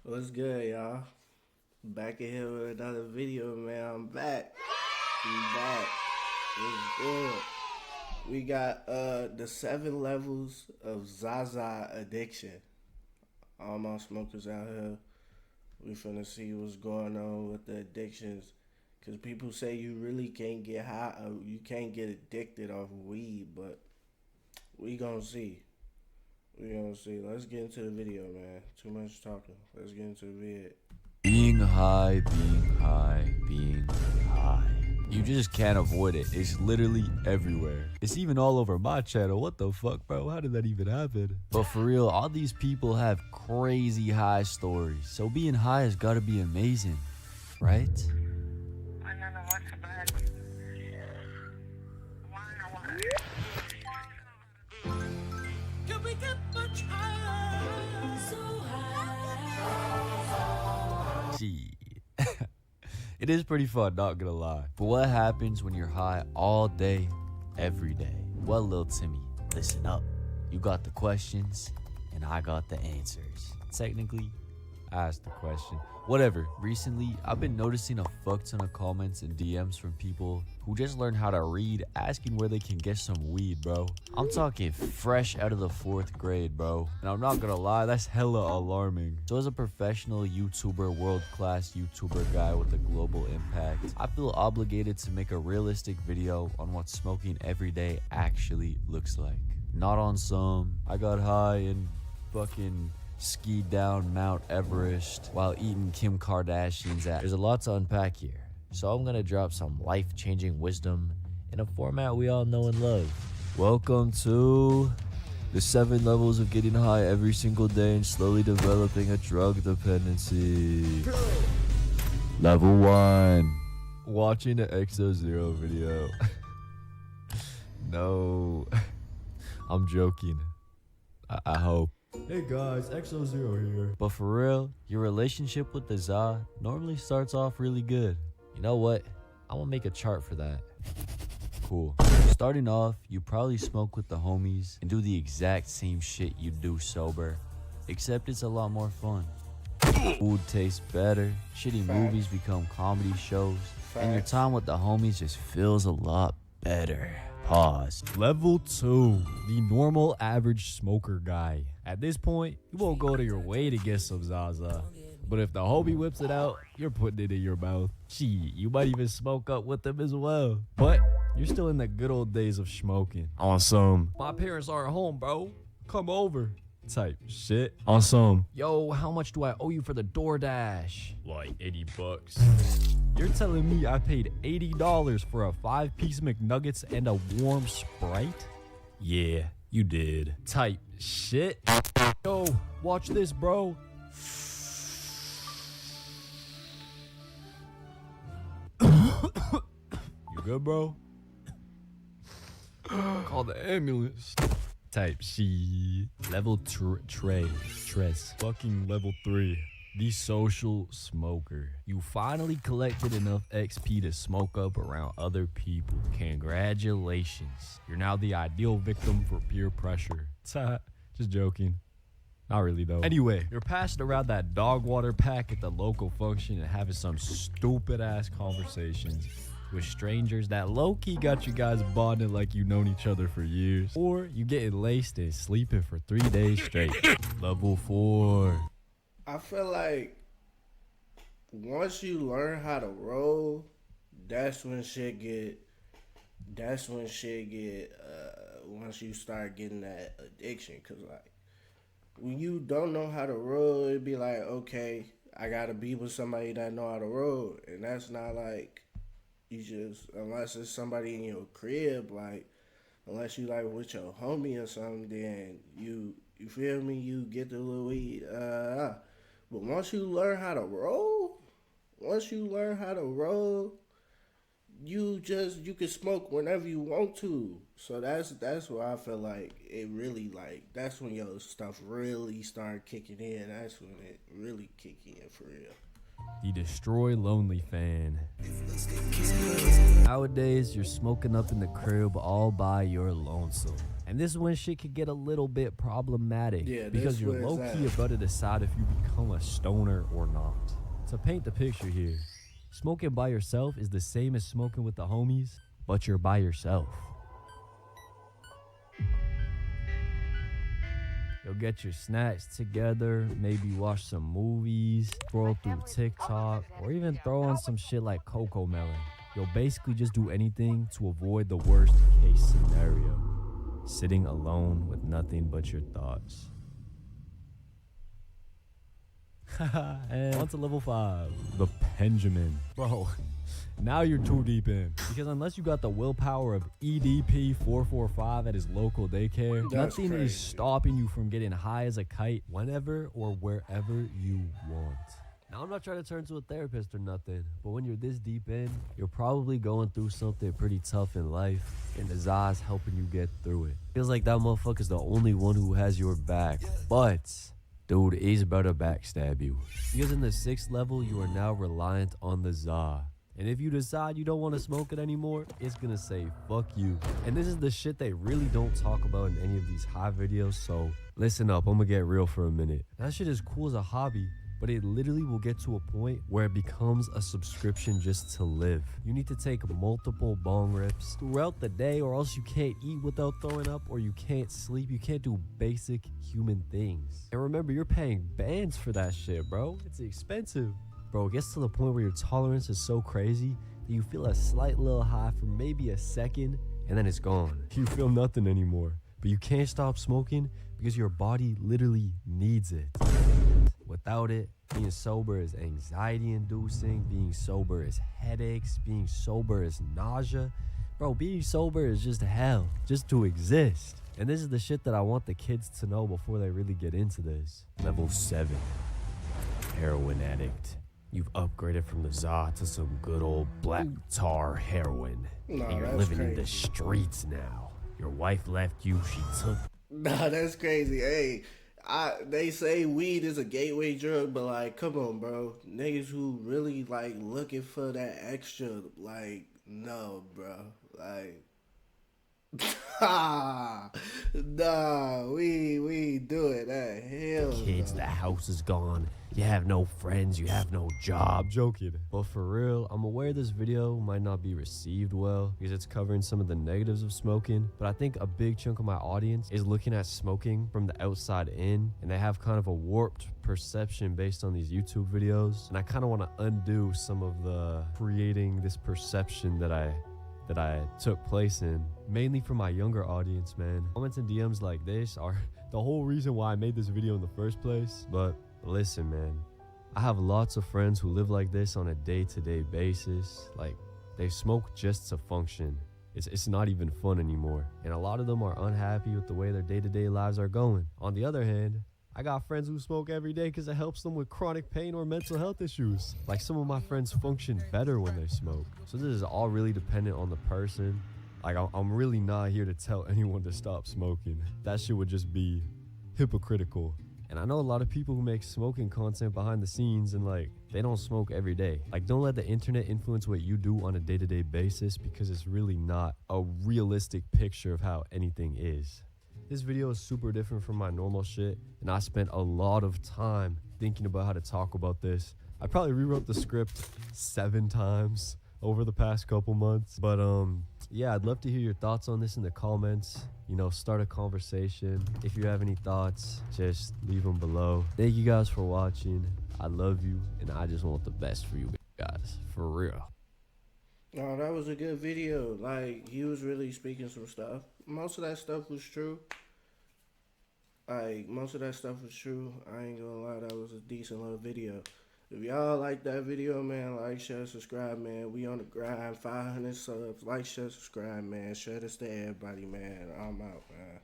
What's good, y'all? Back in here with another video, man. I'm back. We back. What's good? We got the 7 levels of Zaza addiction. All my smokers out here. We finna see what's going on with the addictions. Cause people say you really can't get high, you can't get addicted off of weed, but we gonna see. We gonna see. Let's get into the video, man. Too much talking. Let's get into the vid. Being high, being high, being high. You just can't avoid it. It's literally everywhere. It's even all over my channel. What the fuck, bro? How did that even happen? But for real, all these people have crazy high stories. So being high has got to be amazing, right? I don't know what's bad. Why? Can we get much higher? So high. Gee. It is pretty fun, not gonna lie. But what happens when you're high all day, every day? Well, little Timmy, listen up. You got the questions, and I got the answers. Technically, I asked the question. Whatever. Recently, I've been noticing a fuck ton of comments and DMs from people who just learned how to read, asking where they can get some weed, bro. I'm talking fresh out of the 4th grade, bro. And I'm not gonna lie, that's hella alarming. So as a professional YouTuber, world-class YouTuber guy with a global impact, I feel obligated to make a realistic video on what smoking every day actually looks like. Not on some, I got high and fucking skied down Mount Everest while eating Kim Kardashian's ass. There's a lot to unpack here, so I'm gonna drop some life-changing wisdom in a format we all know and love. Welcome to the 7 levels of getting high every single day and slowly developing a drug dependency. Level 1. Watching the XO0 video. No. I'm joking. I hope. Hey guys, XO0 here. But for real, your relationship with the Za normally starts off really good. You know what? I'm gonna make a chart for that. Cool. Starting off, you probably smoke with the homies and do the exact same shit you do sober, except it's a lot more fun. Food tastes better, shitty movies become comedy shows, and your time with the homies just feels a lot better. Pause. Level 2. The normal average smoker guy. At this point, you won't go to your way to get some Zaza. But if the homie whips it out, you're putting it in your mouth. Gee, you might even smoke up with them as well. But you're still in the good old days of smoking. On some, my parents aren't home, bro. Come over type shit. On some, yo, how much do I owe you for the DoorDash? Like 80 bucks. You're telling me I paid $80 for a 5-piece McNuggets and a warm Sprite? Yeah, you did. Type shit. Yo, watch this, bro. You good, bro? Call the ambulance. Type shit. Level tres. Fucking level 3. The social smoker. You finally collected enough XP to smoke up around other people. Congratulations. You're now the ideal victim for peer pressure. Just joking. Not really though. Anyway, you're passing around that dog water pack at the local function and having some stupid ass conversations with strangers that low-key got you guys bonding like you known each other for years. Or you getting laced and sleeping for 3 days straight. Level 4. I feel like once you learn how to roll, that's when shit get. Once you start getting that addiction, cause like when you don't know how to roll, it'd be like, okay, I gotta be with somebody that know how to roll, and that's not like you just unless it's somebody in your crib, like unless you like with your homie or something, then you feel me, you get the little weed. But once you learn how to roll, you can smoke whenever you want to. So that's why I feel like it really like that's when your stuff really start kicking in. That's when it really kick in for real. The Destroy Lonely fan. Nowadays, you're smoking up in the crib all by your lonesome. And this is when shit could get a little bit problematic. Yeah, because this you're where it's low-key at. about to decide if you become a stoner or not. To paint the picture here, smoking by yourself is the same as smoking with the homies, but you're by yourself. You'll get your snacks together, maybe watch some movies, scroll through TikTok, or even throw on some shit like Coco Melon. You'll basically just do anything to avoid the worst case scenario. Sitting alone with nothing but your thoughts. And on to level 5, the Benjamin. Bro, now you're too deep in. Because unless you got the willpower of EDP 445 at his local daycare, That's nothing crazy. is stopping you from getting high as a kite whenever or wherever you want. Now, I'm not trying to turn into a therapist or nothing, but when you're this deep in, you're probably going through something pretty tough in life, and the Zaza's helping you get through it. Feels like that motherfucker's the only one who has your back, but dude is about to backstab you. Because in the 6th level, you are now reliant on the Zaza. And if you decide you don't want to smoke it anymore, it's gonna say fuck you. And this is the shit they really don't talk about in any of these high videos, so listen up, I'm gonna get real for a minute. That shit is cool as a hobby, but it literally will get to a point where it becomes a subscription just to live. You need to take multiple bong rips throughout the day, or else you can't eat without throwing up, or you can't sleep, you can't do basic human things. And remember, you're paying bands for that shit, bro. It's expensive. Bro, it gets to the point where your tolerance is so crazy that you feel a slight little high for maybe a second, and then it's gone. You feel nothing anymore, but you can't stop smoking because your body literally needs it. Without it, being sober is anxiety-inducing, being sober is headaches, being sober is nausea. Bro, being sober is just hell, just to exist. And this is the shit that I want the kids to know before they really get into this. Level 7, heroin addict. You've upgraded from the Zaza to some good old black tar heroin. Nah, And you're that's living in the crazy. streets now. Your wife left you, she took Nah, that's crazy. Hey, they say weed is a gateway drug, but like, come on, bro. Niggas who really like looking for that extra, like, no, bro. Like, nah, we doing that. Hell kids, no. the house is gone, you have no friends, you have no job. Joking. But for real, I'm aware this video might not be received well because it's covering some of the negatives of smoking, but I think a big chunk of my audience is looking at smoking from the outside in, and they have kind of a warped perception based on these YouTube videos, and I kind of want to undo some of the creating this perception that I took place in, mainly for my younger audience, man. Comments and DMs like this are the whole reason why I made this video in the first place. But listen, man, I have lots of friends who live like this on a day-to-day basis. Like, they smoke just to function. It's not even fun anymore. And a lot of them are unhappy with the way their day-to-day lives are going. On the other hand, I got friends who smoke every day because it helps them with chronic pain or mental health issues. Like, some of my friends function better when they smoke. So this is all really dependent on the person. Like, I'm really not here to tell anyone to stop smoking. That shit would just be hypocritical. And I know a lot of people who make smoking content behind the scenes and like, they don't smoke every day. Like, don't let the internet influence what you do on a day-to-day basis, because it's really not a realistic picture of how anything is. This video is super different from my normal shit, and I spent a lot of time thinking about how to talk about this. I probably rewrote the script 7 times over the past couple months. But yeah, I'd love to hear your thoughts on this in the comments. You know, start a conversation. If you have any thoughts, just leave them below. Thank you guys for watching. I love you, and I just want the best for you guys, for real. No, that was a good video. Like, he was really speaking some stuff. Most of that stuff was true. Like, most of that stuff was true. I ain't gonna lie, that was a decent little video. If y'all like that video, man, like, share, subscribe, man. We on the grind, 500 subs. Like, share, subscribe, man. Share this to everybody, man. I'm out, man.